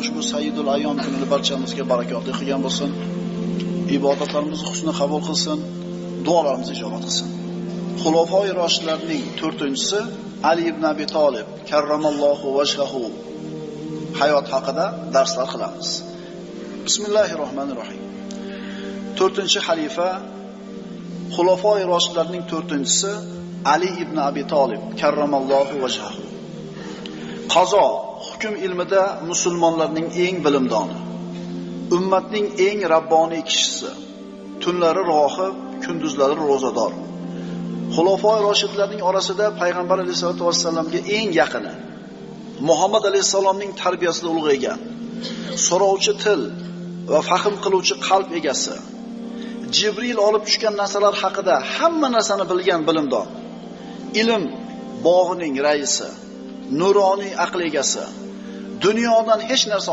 ushbu Sayyidul Ayyom kunini barchamizga barakotli qilgan bo'lsin. Ibodatlarimizni husni qabul qilsin, duolarimizni ijobat qilsin. Xulofoi roshidlarning 4-inchisi Ali ibn Abi Talib karramallohu vajhahu hayot haqida darslar qilamiz. Bismillahirrohmanirrohim. 4-xalifa Xulofoi roshidlarning 4-inchisi Ali ibn Abi Talib karramallohu vajhahu. Qazo, hukm ilmida musulmonlarning eng bilimdoni, ummatning eng rabboniy kishisi, tunlari rohib, kunduzlari ro'zador. Xulofoi roshidlarning orasida payg'ambar alayhisolatu vassalamga eng yaqini, Muhammad alayhisalomning tarbiyasida ulg'aygan, so'rovchi til va fahm qiluvchi qalb egasi, Jibril olib tushgan narsalar haqida hamma narsani bilgan bilimdon, ilm bog'ining raisi, nuroniy aql egasi, dunyodan hech narsa